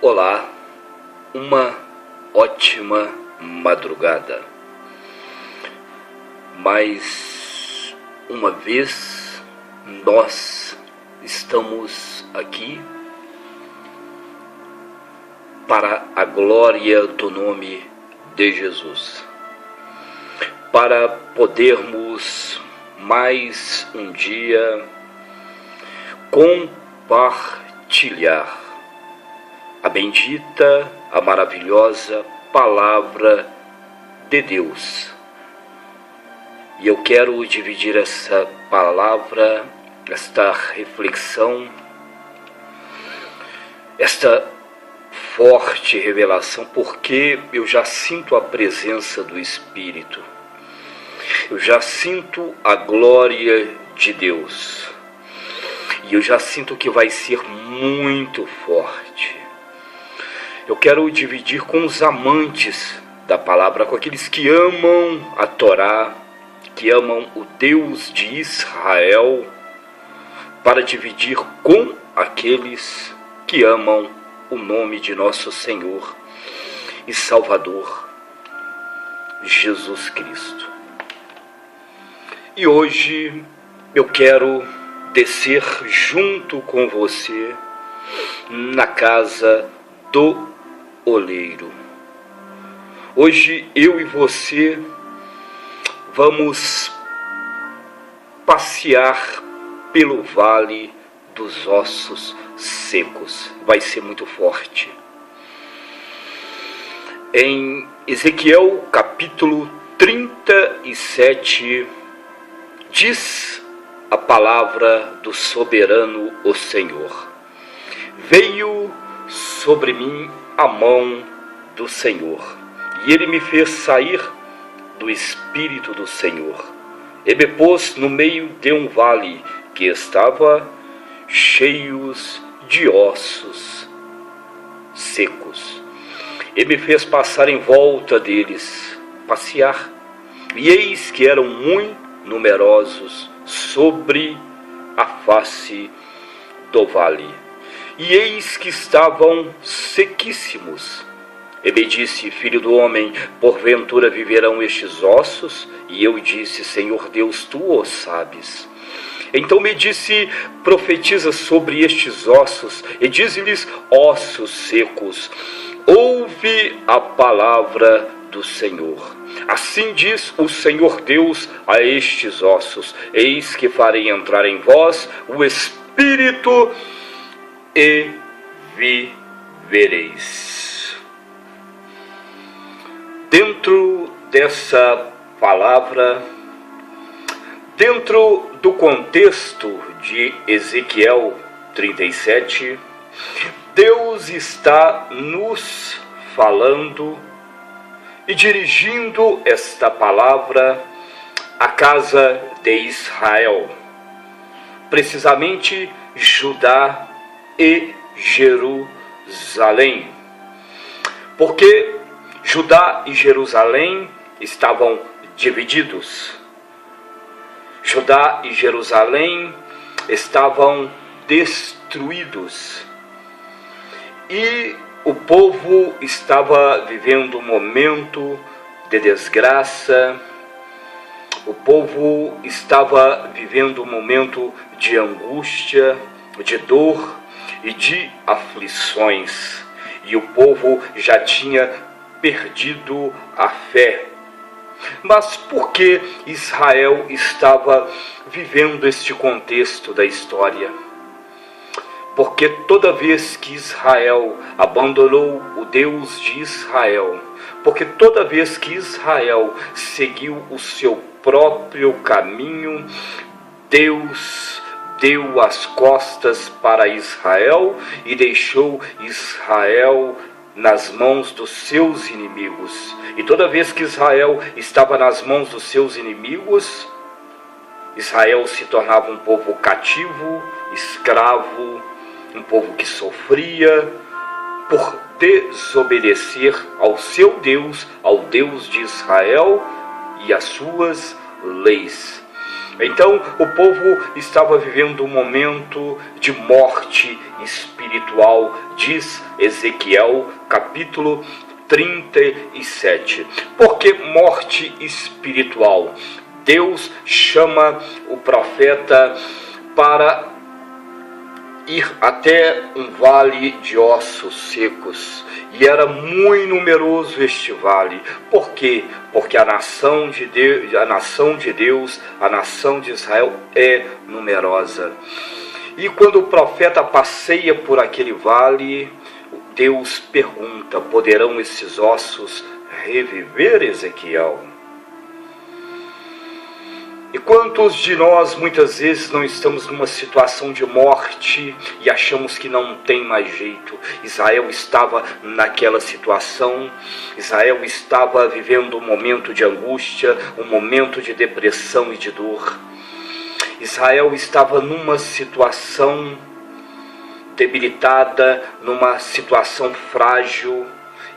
Olá, uma ótima madrugada. Mais uma vez nós estamos aqui para a glória do nome de Jesus, para podermos mais um dia compartilhar a bendita, a maravilhosa palavra de Deus. E eu quero dividir essa palavra, esta reflexão, esta forte revelação, porque eu já sinto a presença do Espírito. Eu já sinto a glória de Deus. E eu já sinto que vai ser muito forte. Eu quero dividir com os amantes da palavra, com aqueles que amam a Torá, que amam o Deus de Israel, para dividir com aqueles que amam o nome de nosso Senhor e Salvador, Jesus Cristo. E hoje eu quero descer junto com você na casa do oleiro. Hoje eu e você vamos passear pelo vale dos ossos secos. Vai ser muito forte. Em Ezequiel capítulo 37 diz a palavra do soberano, o Senhor: veio sobre mim a mão do Senhor, e ele me fez sair do Espírito do Senhor, e me pôs no meio de um vale que estava cheios de ossos secos, e me fez passar em volta deles, passear, e eis que eram muito numerosos sobre a face do vale, e eis que estavam sequíssimos. E me disse: filho do homem, porventura viverão estes ossos? E eu disse: Senhor Deus, tu o sabes. Então me disse: profetiza sobre estes ossos, e dize-lhes: ossos secos, ouve a palavra do Senhor. Assim diz o Senhor Deus a estes ossos: eis que farei entrar em vós o Espírito, e vivereis. Dentro dessa palavra, dentro do contexto de Ezequiel 37, Deus está nos falando e dirigindo esta palavra à casa de Israel, precisamente Judá e Jerusalém, porque Judá e Jerusalém estavam divididos. Judá e Jerusalém estavam destruídos. E o povo estava vivendo um momento de desgraça. O povo estava vivendo um momento de angústia, de dor e de aflições. E o povo já tinha perdido a fé. Mas por que Israel estava vivendo este contexto da história? Porque toda vez que Israel abandonou o Deus de Israel, porque toda vez que Israel seguiu o seu próprio caminho, Deus deu as costas para Israel e deixou Israel nas mãos dos seus inimigos. E toda vez que Israel estava nas mãos dos seus inimigos, Israel se tornava um povo cativo, escravo, um povo que sofria por desobedecer ao seu Deus, ao Deus de Israel e às suas leis. Então o povo estava vivendo um momento de morte espiritual, diz Ezequiel capítulo 37. Por que morte espiritual? Deus chama o profeta para ir até um vale de ossos secos, e era muito numeroso este vale. Por quê? Porque a nação de Deus, a nação de Israel é numerosa. E quando o profeta passeia por aquele vale, Deus pergunta: poderão esses ossos reviver, Ezequiel? E quantos de nós muitas vezes não estamos numa situação de morte e achamos que não tem mais jeito? Israel estava naquela situação. Israel estava vivendo um momento de angústia, um momento de depressão e de dor. Israel estava numa situação debilitada, numa situação frágil,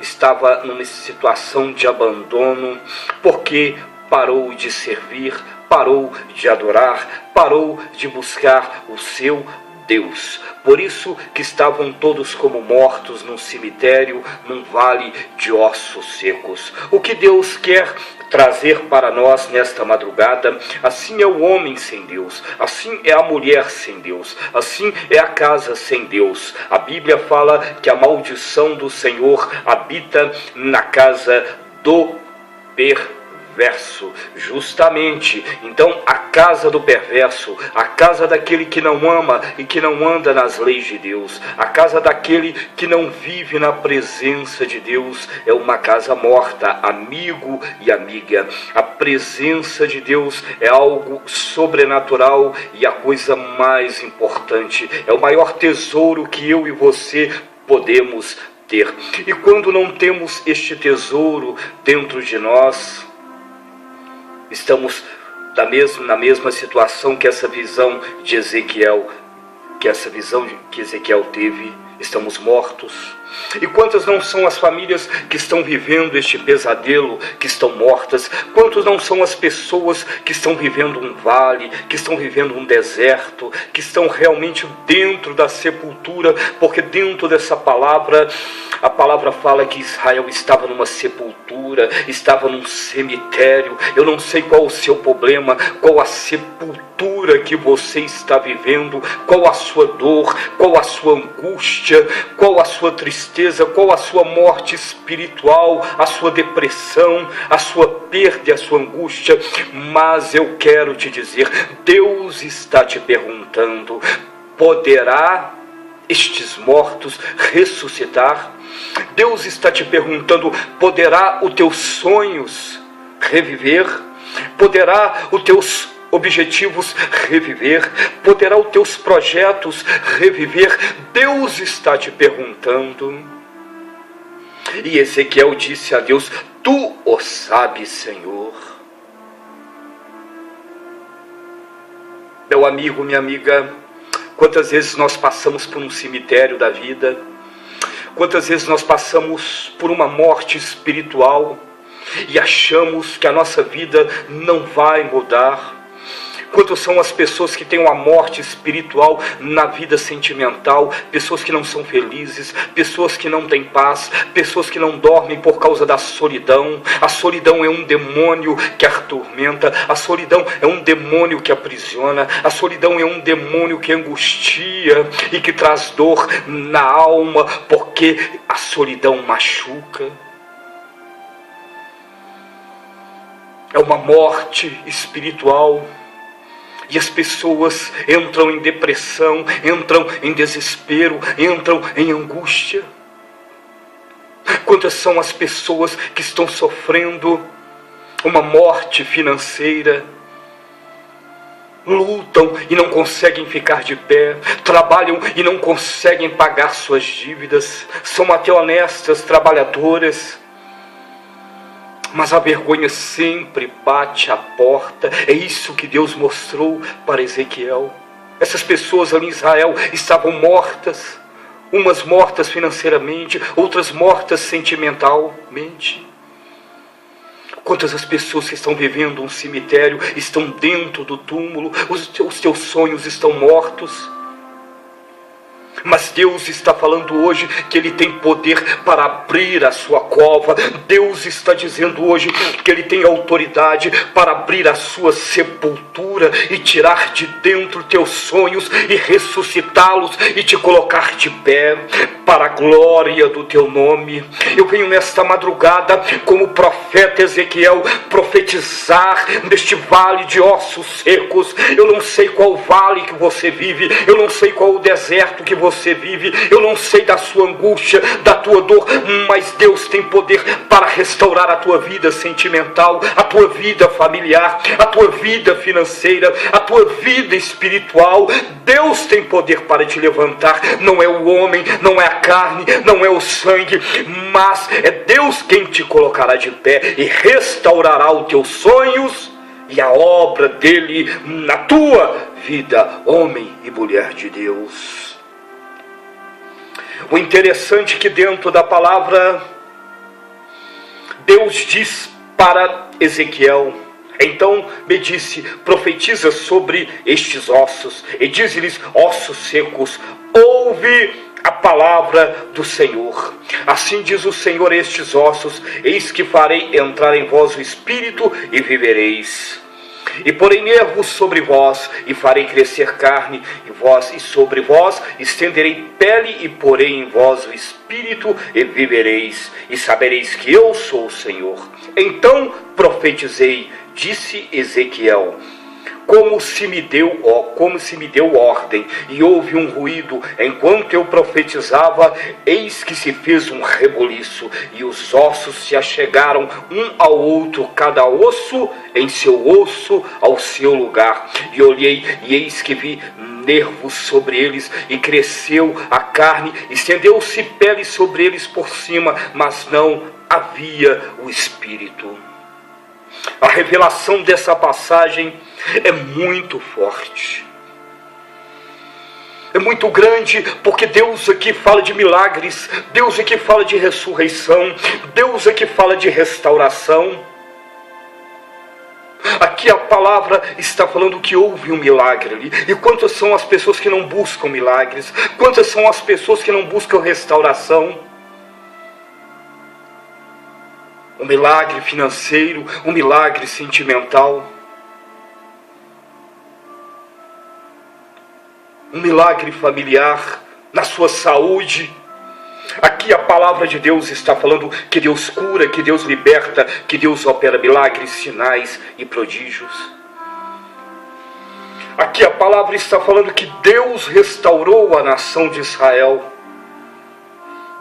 estava numa situação de abandono, porque parou de servir, parou de adorar, parou de buscar o seu Deus. Por isso que estavam todos como mortos num cemitério, num vale de ossos secos. O que Deus quer trazer para nós nesta madrugada: assim é o homem sem Deus, assim é a mulher sem Deus, assim é a casa sem Deus. A Bíblia fala que a maldição do Senhor habita na casa do perverso. Justamente, então, a casa do perverso, a casa daquele que não ama e que não anda nas leis de Deus, a casa daquele que não vive na presença de Deus, é uma casa morta, amigo e amiga. A presença de Deus é algo sobrenatural e a coisa mais importante, é o maior tesouro que eu e você podemos ter. E quando não temos este tesouro dentro de nós, estamos na mesma situação que essa visão de Ezequiel, que Ezequiel teve. Estamos mortos. E quantas não são as famílias que estão vivendo este pesadelo, que estão mortas? Quantos não são as pessoas que estão vivendo um vale, que estão vivendo um deserto, que estão realmente dentro da sepultura? Porque dentro dessa palavra, a palavra fala que Israel estava numa sepultura, estava num cemitério. Eu não sei qual o seu problema, qual a sepultura que você está vivendo, qual a sua dor, qual a sua angústia, qual a sua tristeza, qual a sua morte espiritual, a sua depressão, a sua perda, a sua angústia. Mas eu quero te dizer, Deus está te perguntando: poderá estes mortos ressuscitar? Deus está te perguntando: poderá os teus sonhos reviver? Poderá os teus objetivos reviver? Poderá os teus projetos reviver? Deus está te perguntando. E Ezequiel disse a Deus: tu o sabes, Senhor. Meu amigo, minha amiga, quantas vezes nós passamos por um cemitério da vida? Quantas vezes nós passamos por uma morte espiritual e achamos que a nossa vida não vai mudar? Quantas são as pessoas que têm uma morte espiritual na vida sentimental? Pessoas que não são felizes, pessoas que não têm paz, pessoas que não dormem por causa da solidão. A solidão é um demônio que atormenta, a solidão é um demônio que aprisiona, a solidão é um demônio que angustia e que traz dor na alma, porque a solidão machuca. É uma morte espiritual. E as pessoas entram em depressão, entram em desespero, entram em angústia. Quantas são as pessoas que estão sofrendo uma morte financeira? Lutam e não conseguem ficar de pé, trabalham e não conseguem pagar suas dívidas, são até honestas, trabalhadoras, mas a vergonha sempre bate à porta. É isso que Deus mostrou para Ezequiel. Essas pessoas ali em Israel estavam mortas, umas mortas financeiramente, outras mortas sentimentalmente. Quantas as pessoas que estão vivendo um cemitério estão dentro do túmulo, os teus sonhos estão mortos. Mas Deus está falando hoje que Ele tem poder para abrir a sua cova. Deus está dizendo hoje que Ele tem autoridade para abrir a sua sepultura e tirar de dentro teus sonhos e ressuscitá-los e te colocar de pé para a glória do teu nome. Eu venho nesta madrugada como o profeta Ezequiel profetizar neste vale de ossos secos. Eu não sei qual vale que você vive, eu não sei qual o deserto que você vive, eu não sei da sua angústia, da tua dor, mas Deus tem poder para restaurar a tua vida sentimental, a tua vida familiar, a tua vida financeira, a tua vida espiritual. Deus tem poder para te levantar. Não é o homem, não é a carne, não é o sangue, mas é Deus quem te colocará de pé e restaurará os teus sonhos e a obra dele na tua vida, homem e mulher de Deus. O interessante é que dentro da palavra, Deus diz para Ezequiel: então me disse, profetiza sobre estes ossos, e diz-lhes: ossos secos, ouve a palavra do Senhor. Assim diz o Senhor a estes ossos: eis que farei entrar em vós o Espírito e vivereis. E porei nervos sobre vós, e farei crescer carne, e sobre vós estenderei pele, e porei em vós o Espírito, e vivereis, e sabereis que eu sou o Senhor. Então profetizei, disse Ezequiel, como se me deu ordem, e houve um ruído, enquanto eu profetizava, eis que se fez um reboliço, e os ossos se achegaram um ao outro, cada osso em seu osso ao seu lugar. E olhei, e eis que vi nervos sobre eles, e cresceu a carne, estendeu-se pele sobre eles por cima, mas não havia o Espírito. A revelação dessa passagem é muito forte, é muito grande, porque Deus aqui fala de milagres, Deus aqui fala de ressurreição, Deus aqui fala de restauração. Aqui a palavra está falando que houve um milagre ali. E quantas são as pessoas que não buscam milagres? Quantas são as pessoas que não buscam restauração? Um milagre financeiro, um milagre sentimental, um milagre familiar, na sua saúde. Aqui a palavra de Deus está falando que Deus cura, que Deus liberta, que Deus opera milagres, sinais e prodígios. Aqui a palavra está falando que Deus restaurou a nação de Israel.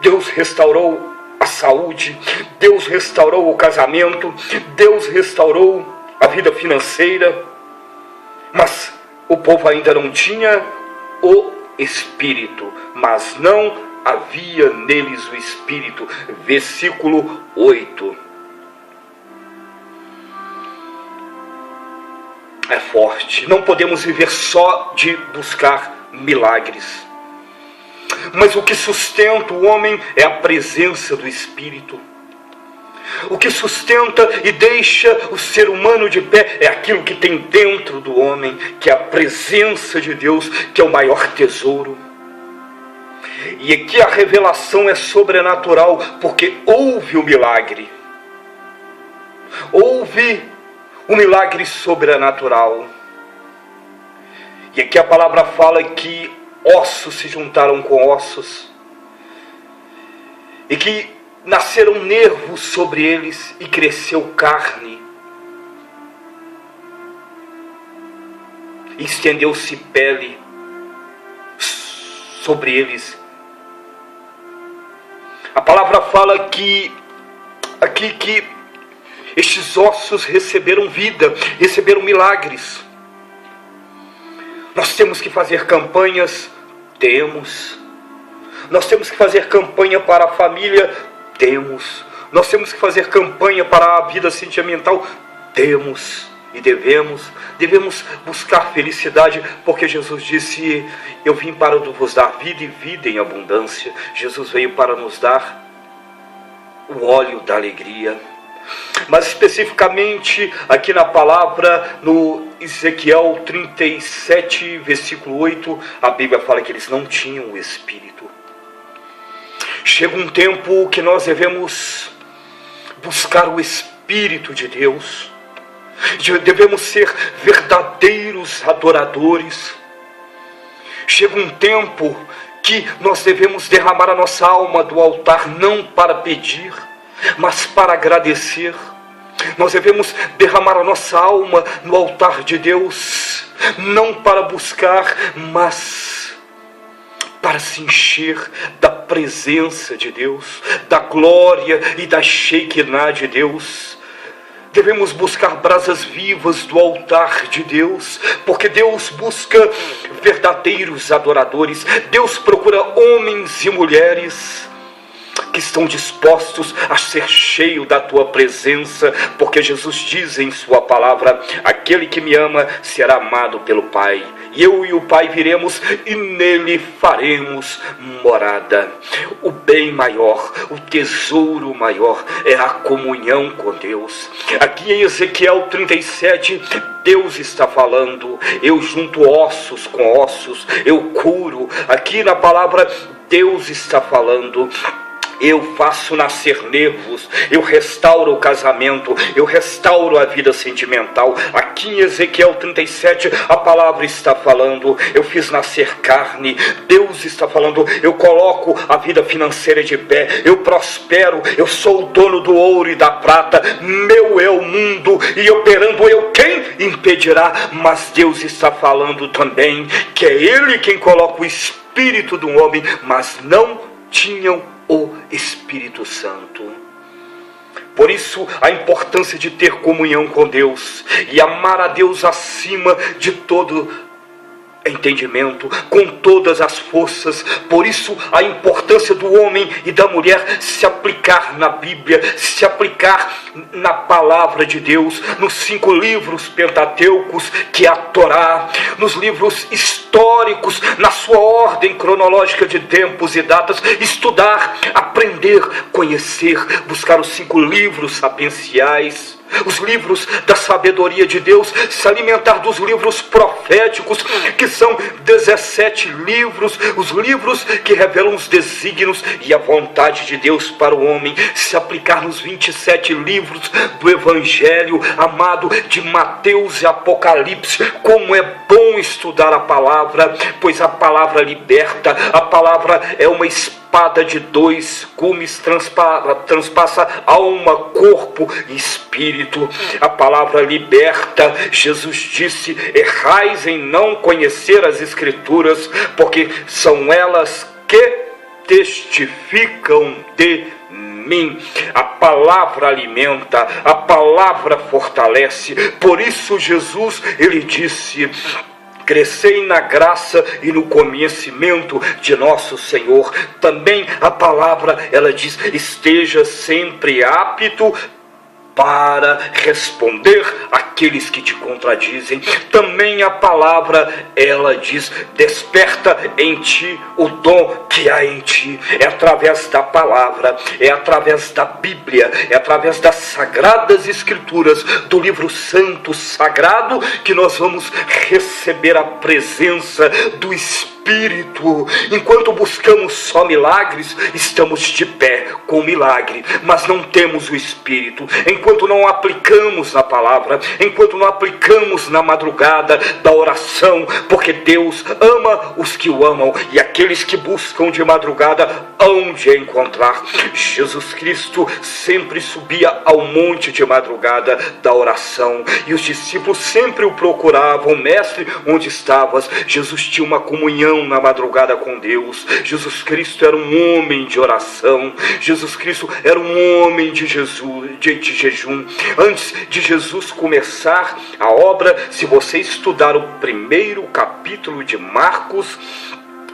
Deus restaurou a saúde, Deus restaurou o casamento, Deus restaurou a vida financeira, mas o povo ainda não tinha o Espírito, mas não havia neles o Espírito. Versículo 8. É forte. Não podemos viver só de buscar milagres. Mas o que sustenta o homem é a presença do Espírito. O que sustenta e deixa o ser humano de pé é aquilo que tem dentro do homem, que é a presença de Deus, que é o maior tesouro. E aqui a revelação é sobrenatural, porque houve o milagre. Houve um milagre sobrenatural. E aqui a palavra fala que ossos se juntaram com ossos, e que nasceram nervos sobre eles, e cresceu carne, e estendeu-se pele sobre eles. A palavra fala que estes ossos receberam vida, receberam milagres. Nós temos que fazer campanhas? Temos. Nós temos que fazer campanha para a família? Temos. Nós temos que fazer campanha para a vida sentimental? Temos. E devemos buscar felicidade, porque Jesus disse: eu vim para vos dar vida e vida em abundância. Jesus veio para nos dar o óleo da alegria. Mas especificamente aqui na palavra, no Ezequiel 37, versículo 8, a Bíblia fala que eles não tinham o Espírito. Chega um tempo que nós devemos buscar o Espírito de Deus. Devemos ser verdadeiros adoradores. Chega um tempo que nós devemos derramar a nossa alma do altar, não para pedir, mas para agradecer. Nós devemos derramar a nossa alma no altar de Deus, não para buscar, mas para se encher da presença de Deus, da glória e da Shekinah de Deus. Devemos buscar brasas vivas do altar de Deus, porque Deus busca verdadeiros adoradores. Deus procura homens e mulheres que estão dispostos a ser cheio da tua presença, porque Jesus diz em sua palavra: aquele que me ama será amado pelo Pai, e eu e o Pai viremos e nele faremos morada. O bem maior, o tesouro maior é a comunhão com Deus. Aqui em Ezequiel 37, Deus está falando: eu junto ossos com ossos, eu curo. Aqui na palavra, Deus está falando: eu faço nascer nervos, eu restauro o casamento, eu restauro a vida sentimental. Aqui em Ezequiel 37, a palavra está falando: eu fiz nascer carne. Deus está falando: eu coloco a vida financeira de pé, eu prospero, eu sou o dono do ouro e da prata, meu é o mundo, e operando eu, quem impedirá? Mas Deus está falando também que é Ele quem coloca o espírito do homem, mas não tinham o Espírito Santo. Por isso, a importância de ter comunhão com Deus e amar a Deus acima de todo entendimento, com todas as forças. Por isso, a importância do homem e da mulher se aplicar na Bíblia, se aplicar na palavra de Deus, nos 5 livros pentateucos, que é a Torá, nos livros históricos, na sua ordem cronológica de tempos e datas, estudar, aprender, conhecer, buscar os 5 livros sapienciais, os livros da sabedoria de Deus, se alimentar dos livros proféticos, que são 17 livros, os livros que revelam os desígnios e a vontade de Deus para o homem, se aplicar nos 27 livros do Evangelho, amado, de Mateus e Apocalipse. Como é bom estudar a palavra, pois a palavra liberta, a palavra é uma espada de 2 gumes, transpassa alma, corpo e espírito. A palavra liberta. Jesus disse: errais em não conhecer as Escrituras, porque são elas que testificam de mim. A palavra alimenta, a palavra fortalece. Por isso Jesus, ele disse: crescei na graça e no conhecimento de nosso Senhor. Também a palavra, ela diz: esteja sempre apto para responder àqueles que te contradizem. Também a palavra, ela diz: desperta em ti o dom que há em ti. É através da palavra, é através da Bíblia, é através das sagradas escrituras, do livro santo sagrado, que nós vamos receber a presença do Espírito. Enquanto buscamos só milagres, estamos de pé com o milagre, mas não temos o Espírito. Enquanto não aplicamos na palavra, enquanto não aplicamos na madrugada da oração, porque Deus ama os que o amam, e aqueles que buscam de madrugada hão de encontrar. Jesus Cristo sempre subia ao monte de madrugada da oração, e os discípulos sempre o procuravam: mestre, onde estavas? Jesus tinha uma comunhão na madrugada com Deus. Jesus Cristo era um homem de oração. Jesus Cristo era um homem de jejum. Antes de Jesus começar a obra, se você estudar o 1º capítulo de Marcos,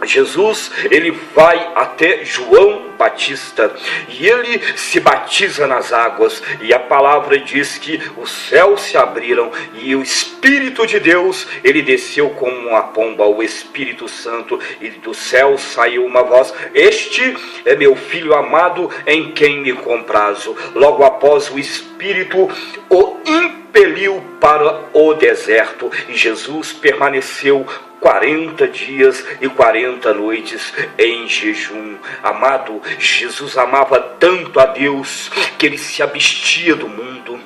Jesus, ele vai até João Batista e ele se batiza nas águas, e a palavra diz que os céus se abriram e o Espírito de Deus, ele desceu como uma pomba, o Espírito Santo, e do céu saiu uma voz: este é meu filho amado, em quem me comprazo. Logo após, o Espírito o impeliu para o deserto, e Jesus permaneceu 40 dias e 40 noites em jejum. Amado, Jesus amava tanto a Deus que ele se abstia do mundo,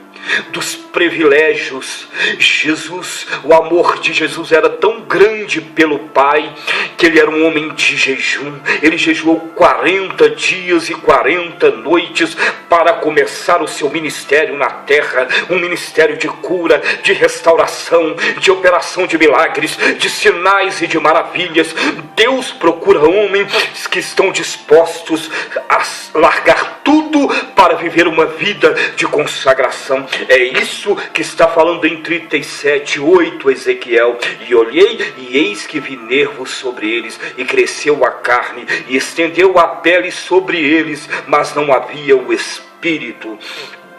dos privilégios. Jesus, o amor de Jesus era tão grande pelo Pai que ele era um homem de jejum. Ele jejuou 40 dias e 40 noites para começar o seu ministério na terra, um ministério de cura, de restauração, de operação de milagres, de sinais e de maravilhas. Deus procura homens que estão dispostos a largar tudo para viver uma vida de consagração. É isso que está falando em 37:8 Ezequiel: e olhei, e eis que vi nervos sobre eles, e cresceu a carne, e estendeu a pele sobre eles, mas não havia o Espírito.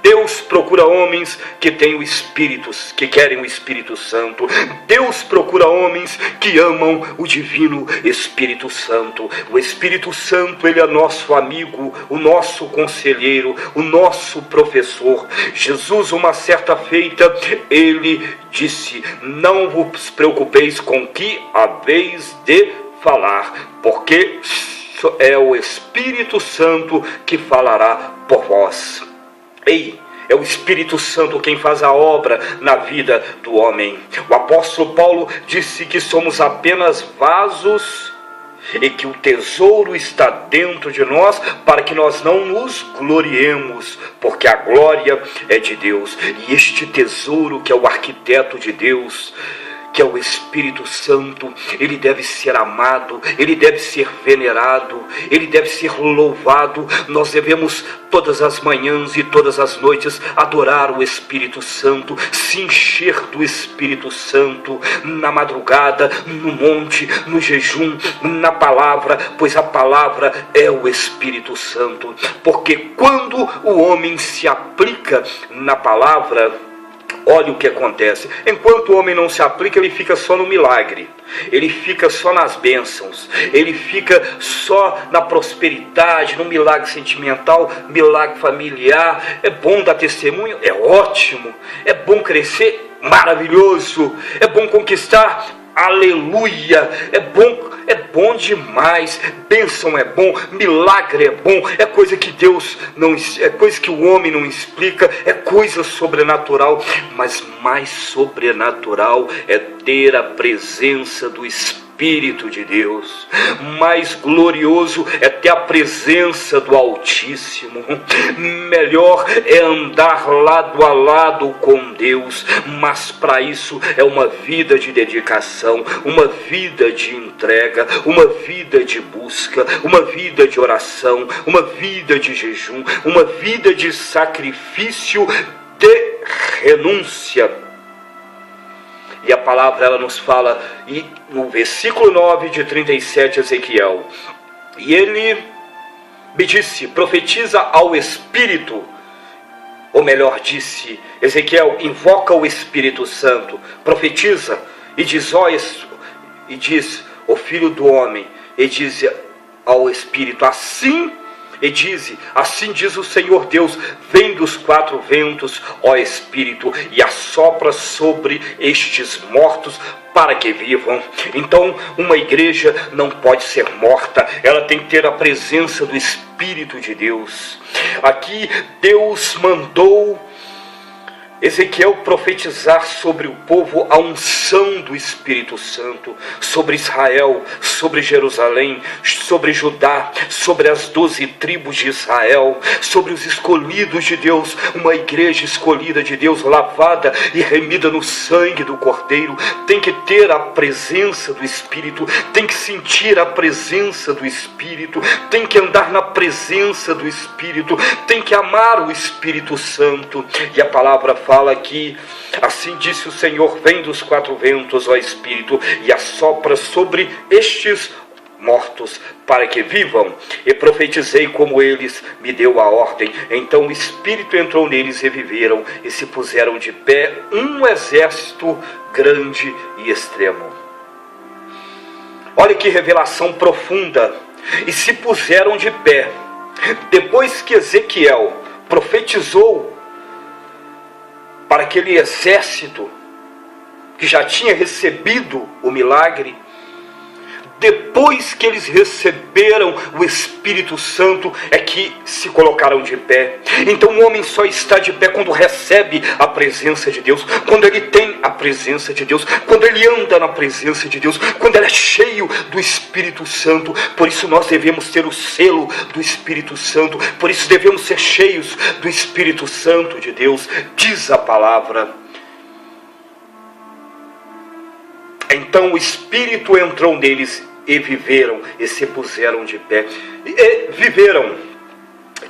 Deus procura homens que têm o Espírito, que querem o Espírito Santo. Deus procura homens que amam o divino Espírito Santo. O Espírito Santo, ele é nosso amigo, o nosso conselheiro, o nosso professor. Jesus, uma certa feita, ele disse: não vos preocupeis com o que haveis de falar, porque é o Espírito Santo que falará por vós. Ei, é o Espírito Santo quem faz a obra na vida do homem. O apóstolo Paulo disse que somos apenas vasos e que o tesouro está dentro de nós para que nós não nos gloriemos, porque a glória é de Deus. E este tesouro, que é o arquiteto de Deus, que é o Espírito Santo, ele deve ser amado, ele deve ser venerado, ele deve ser louvado. Nós devemos todas as manhãs e todas as noites adorar o Espírito Santo, se encher do Espírito Santo, na madrugada, no monte, no jejum, na palavra, pois a palavra é o Espírito Santo. Porque quando o homem se aplica na palavra, olha o que acontece. Enquanto o homem não se aplica, ele fica só no milagre, ele fica só nas bênçãos, ele fica só na prosperidade, no milagre sentimental, milagre familiar. É bom dar testemunho? É ótimo. É bom crescer? Maravilhoso. É bom conquistar? Aleluia. É bom demais. Bênção é bom, milagre é bom, é coisa que Deus não, é coisa que o homem não explica, é coisa sobrenatural. Mas mais sobrenatural é ter a presença do Espírito de Deus. Mais glorioso é ter a presença do Altíssimo. Melhor é andar lado a lado com Deus, mas para isso é uma vida de dedicação, uma vida de entrega, uma vida de busca, uma vida de oração, uma vida de jejum, uma vida de sacrifício, de renúncia. E a palavra, ela nos fala, e no versículo 9 de 37, Ezequiel: e ele me disse, profetiza ao Espírito, ou melhor, disse Ezequiel, invoca o Espírito Santo, profetiza, e diz, o Filho do Homem, e diz ao Espírito, assim diz o Senhor Deus, vem dos quatro ventos, ó Espírito, e assopra sobre estes mortos para que vivam. Então, uma igreja não pode ser morta, ela tem que ter a presença do Espírito de Deus. Aqui Deus mandou Ezequiel profetizar sobre o povo a unção do Espírito Santo, sobre Israel, sobre Jerusalém, sobre Judá, sobre as 12 tribos de Israel, sobre os escolhidos de Deus, uma igreja escolhida de Deus, lavada e remida no sangue do Cordeiro. Tem que ter a presença do Espírito, tem que sentir a presença do Espírito, tem que andar na presença do Espírito, tem que amar o Espírito Santo. E a palavra fala aqui, assim disse o Senhor, vem dos quatro ventos, ó Espírito, e assopra sobre estes mortos para que vivam, e profetizei como eles me deu a ordem. Então o Espírito entrou neles e viveram, e se puseram de pé um exército grande e extremo. Olha que revelação profunda. E se puseram de pé. Depois que Ezequiel profetizou para aquele exército que já tinha recebido o milagre, depois que eles receberam o Espírito Santo, é que se colocaram de pé. Então o homem só está de pé quando recebe a presença de Deus, quando ele tem a presença de Deus, quando ele anda na presença de Deus, quando ele é cheio do Espírito Santo. Por isso nós devemos ter o selo do Espírito Santo, por isso devemos ser cheios do Espírito Santo de Deus, diz a palavra. Então o Espírito entrou neles e viveram, e se puseram de pé. E viveram.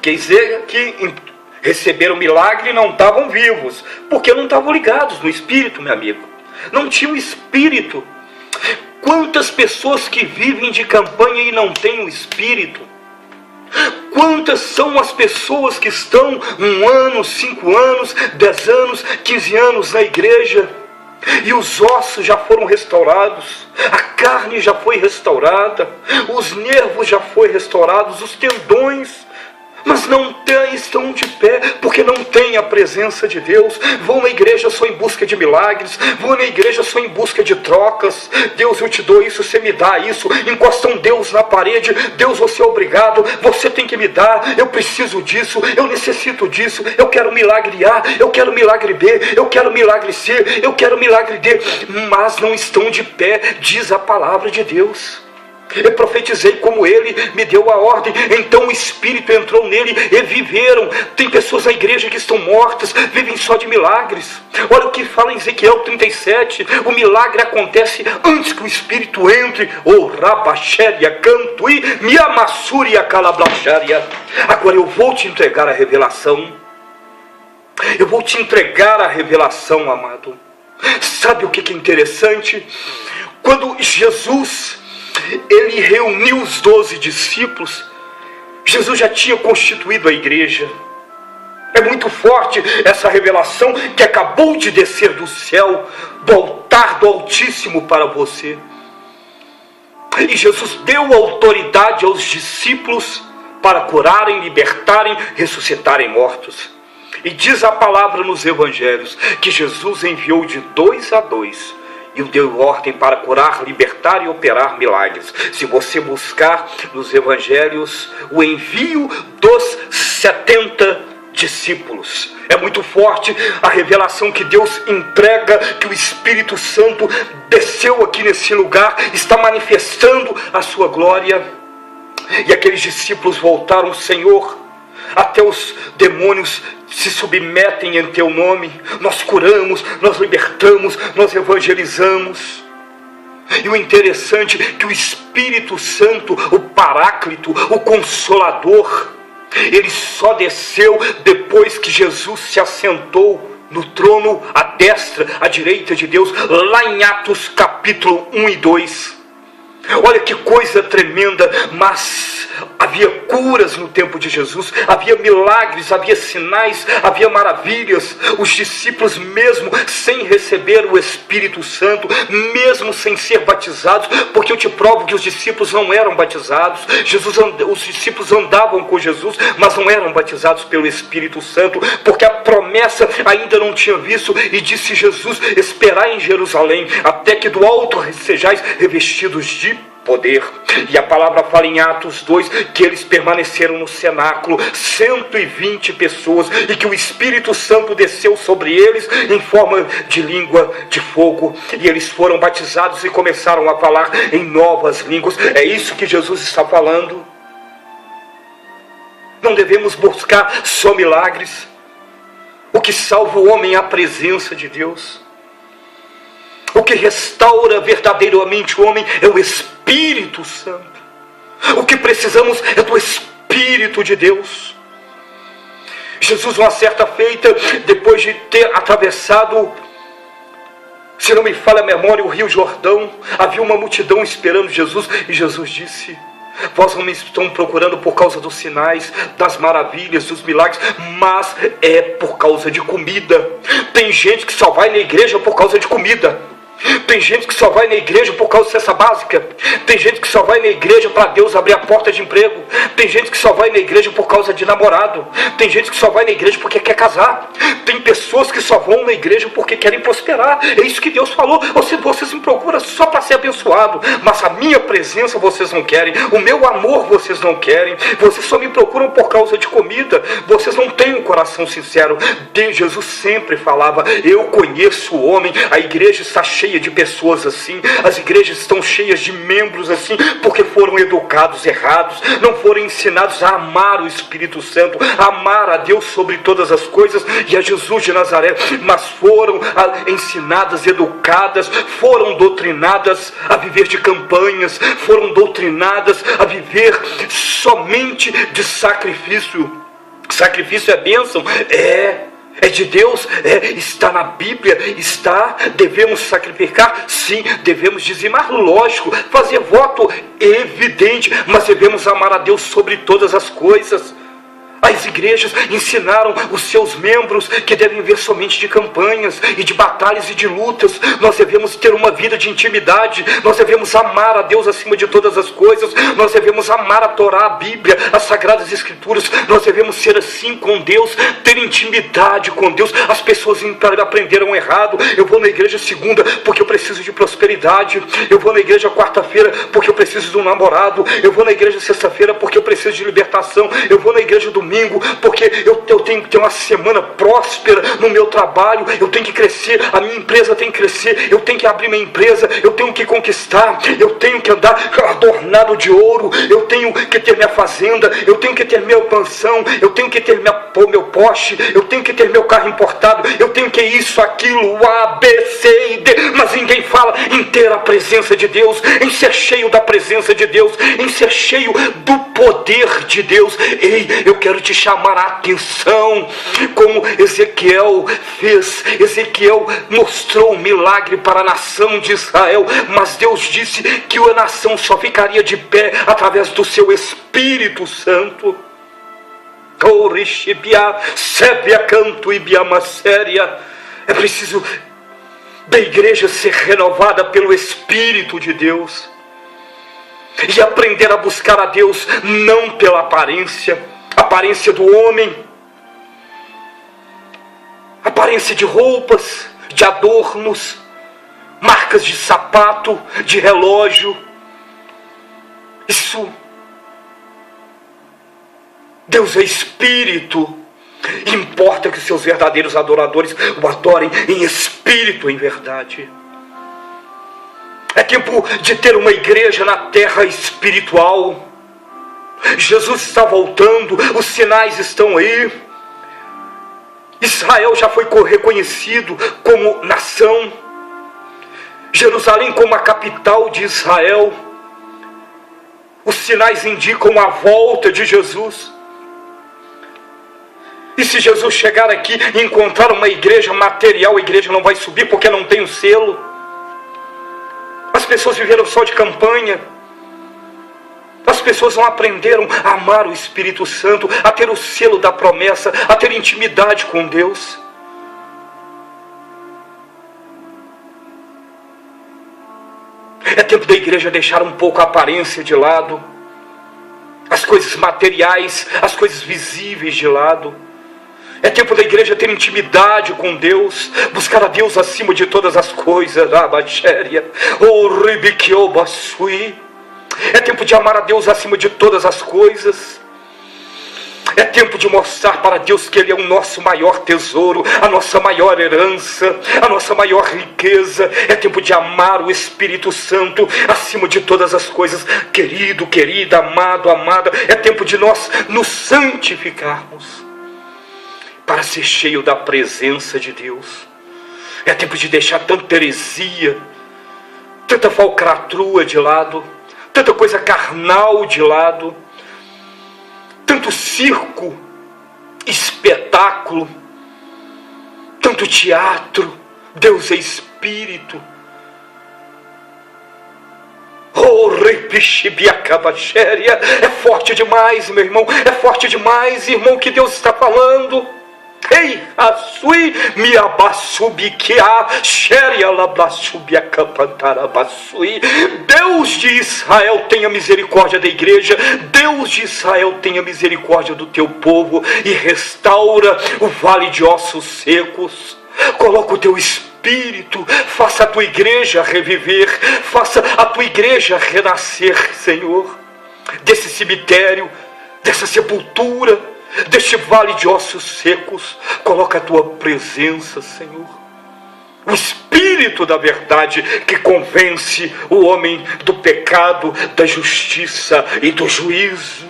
Quer dizer que receberam milagre e não estavam vivos, porque não estavam ligados no Espírito, meu amigo. Não tinham Espírito. Quantas pessoas que vivem de campanha e não têm o Espírito? Quantas são as pessoas que estão 1 ano, 5 anos, 10 anos, 15 anos na igreja, e os ossos já foram restaurados, a carne já foi restaurada, os nervos já foram restaurados, os tendões, mas não estão de pé, porque não tem a presença de Deus. Vão na igreja só em busca de milagres, vão na igreja só em busca de trocas. Deus, eu te dou isso, você me dá isso. Encostam Deus na parede. Deus, você é obrigado, você tem que me dar. Eu preciso disso, eu necessito disso. Eu quero milagre A, eu quero milagre B, eu quero milagre C, eu quero milagre D. Mas não estão de pé, diz a palavra de Deus. Eu profetizei como ele me deu a ordem. Então o Espírito entrou nele e viveram. Tem pessoas na igreja que estão mortas, vivem só de milagres. Olha o que fala em Ezequiel 37. O milagre acontece antes que o Espírito entre. O rabaxéria canto e me amassúria calablaxéria. Agora eu vou te entregar a revelação. Eu vou te entregar a revelação, amado. Sabe o que é interessante? Quando Jesus, ele reuniu os 12 discípulos, Jesus já tinha constituído a igreja. É muito forte essa revelação que acabou de descer do céu, do altar do Altíssimo para você. E Jesus deu autoridade aos discípulos para curarem, libertarem, ressuscitarem mortos. E diz a palavra nos evangelhos que Jesus enviou de 2 a 2 e deu ordem para curar, libertar e operar milagres. Se você buscar nos evangelhos o envio dos 70 discípulos, é muito forte a revelação que Deus entrega, que o Espírito Santo desceu aqui nesse lugar, está manifestando a sua glória. E aqueles discípulos voltaram: Senhor, até os demônios se submetem em teu nome. Nós curamos, nós libertamos, nós evangelizamos. E o interessante é que o Espírito Santo, o Paráclito, o Consolador, ele só desceu depois que Jesus se assentou no trono à destra, à direita de Deus, lá em Atos capítulo 1 e 2. Olha que coisa tremenda. Mas havia curas no tempo de Jesus, havia milagres, havia sinais, havia maravilhas. Os discípulos, mesmo sem receber o Espírito Santo, mesmo sem ser batizados, porque eu te provo que os discípulos não eram batizados. Os discípulos andavam com Jesus, mas não eram batizados pelo Espírito Santo, porque a promessa ainda não tinha visto. E disse Jesus: esperai em Jerusalém, até que do alto sejais revestidos de poder. E a palavra fala em Atos 2 que eles permaneceram no cenáculo, 120 pessoas, e que o Espírito Santo desceu sobre eles em forma de língua de fogo, e eles foram batizados e começaram a falar em novas línguas. É isso que Jesus está falando. Não devemos buscar só milagres. O que salva o homem é a presença de Deus. O que restaura verdadeiramente o homem é o Espírito Santo. O que precisamos é do Espírito de Deus. Jesus, uma certa feita, depois de ter atravessado Se não me falha a memória, o Rio Jordão, havia uma multidão esperando Jesus, e Jesus disse: vós não me estão procurando por causa dos sinais, das maravilhas, dos milagres, mas é por causa de comida. Tem gente que só vai na igreja por causa de comida. Tem gente que só vai na igreja por causa de cesta básica. Tem gente que só vai na igreja para Deus abrir a porta de emprego. Tem gente que só vai na igreja por causa de namorado. Tem gente que só vai na igreja porque quer casar. Tem pessoas que só vão na igreja porque querem prosperar. É isso que Deus falou: vocês me procuram só para ser abençoado, mas a minha presença vocês não querem, o meu amor vocês não querem. Vocês só me procuram por causa de comida. Vocês não têm um coração sincero. Jesus sempre falava: eu conheço o homem. A igreja está cheia de pessoas assim. As igrejas estão cheias de membros assim, porque foram educados errados, não foram ensinados a amar o Espírito Santo, a amar a Deus sobre todas as coisas e a Jesus de Nazaré, mas foram ensinadas, educadas, foram doutrinadas a viver de campanhas, foram doutrinadas a viver somente de sacrifício. Sacrifício é bênção? É de Deus? Está na Bíblia? Está? Devemos sacrificar? Sim. Devemos dizimar? Lógico. Fazer voto? Evidente. Mas devemos amar a Deus sobre todas as coisas. As igrejas ensinaram os seus membros que devem ver somente de campanhas e de batalhas e de lutas. Nós devemos ter uma vida de intimidade. Nós devemos amar a Deus acima de todas as coisas. Nós devemos amar a Torá, a Bíblia, as Sagradas Escrituras. Nós devemos ser assim com Deus, ter intimidade com Deus. As pessoas aprenderam errado. Eu vou na igreja segunda porque eu preciso de prosperidade. Eu vou na igreja quarta-feira porque eu preciso de um namorado. Eu vou na igreja sexta-feira porque eu preciso de libertação. Eu vou na igreja domingo porque eu tenho que ter uma semana próspera no meu trabalho. Eu tenho que crescer, a minha empresa tem que crescer, eu tenho que abrir minha empresa, eu tenho que conquistar, eu tenho que andar adornado de ouro, eu tenho que ter minha fazenda, eu tenho que ter minha mansão, eu tenho que ter meu Porsche, eu tenho que ter meu carro importado, eu tenho que isso, aquilo, A, B, C e D. Mas ninguém fala em ter a presença de Deus, em ser cheio da presença de Deus, em ser cheio do poder de Deus. Ei, eu quero te chamar a atenção, como Ezequiel fez. Ezequiel mostrou um milagre para a nação de Israel, mas Deus disse que a nação só ficaria de pé através do seu Espírito Santo. É preciso da igreja ser renovada pelo Espírito de Deus e aprender a buscar a Deus não pela aparência do homem, aparência de roupas, de adornos, marcas de sapato, de relógio. Isso, Deus é Espírito. Importa que os seus verdadeiros adoradores o adorem em espírito e em verdade. É tempo de ter uma igreja na terra espiritual. Jesus está voltando, os sinais estão aí. Israel já foi reconhecido como nação. Jerusalém como a capital de Israel. Os sinais indicam a volta de Jesus. E se Jesus chegar aqui e encontrar uma igreja material, a igreja não vai subir porque não tem o selo. As pessoas viveram só de campanha. As pessoas não aprenderam a amar o Espírito Santo, a ter o selo da promessa, a ter intimidade com Deus. É tempo da igreja deixar um pouco a aparência de lado, as coisas materiais, as coisas visíveis de lado. É tempo da igreja ter intimidade com Deus, buscar a Deus acima de todas as coisas. É tempo de amar a Deus acima de todas as coisas. É tempo de mostrar para Deus que Ele é o nosso maior tesouro, a nossa maior herança, a nossa maior riqueza. É tempo de amar o Espírito Santo acima de todas as coisas. Querido, querida, amado, amada, é tempo de nós nos santificarmos para ser cheio da presença de Deus. É tempo de deixar tanta heresia, tanta falcatrua de lado, tanta coisa carnal de lado, tanto circo, espetáculo, tanto teatro. Deus é Espírito. Espírito. Oh, repixibiacabaxéria, é forte demais, meu irmão, é forte demais, irmão, que Deus está falando. Ei, assui me abassubiquia, xéria lablassubiacapantarabasui. Deus de Israel, tenha misericórdia da igreja. Deus de Israel, tenha misericórdia do teu povo e restaura o vale de ossos secos. Coloca o teu Espírito, faça a tua igreja reviver, faça a tua igreja renascer, Senhor, desse cemitério, dessa sepultura, deste vale de ossos secos. Coloca a tua presença, Senhor, o Espírito da verdade que convence o homem do pecado, da justiça e do juízo.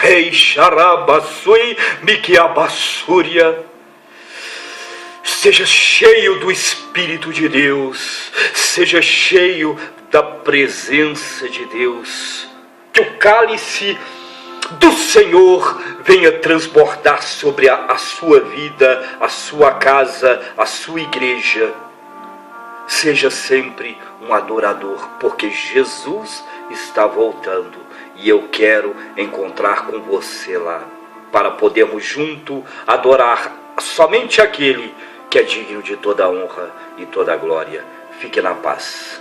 Ei, xarabasui, miquiabassúria. Seja cheio do Espírito de Deus, seja cheio da presença de Deus, que o cálice do Senhor venha transbordar sobre a sua vida, a sua casa, a sua igreja. Seja sempre um adorador, porque Jesus está voltando e eu quero encontrar com você lá, para podermos junto adorar somente aquele que é digno de toda a honra e toda a glória. Fique na paz.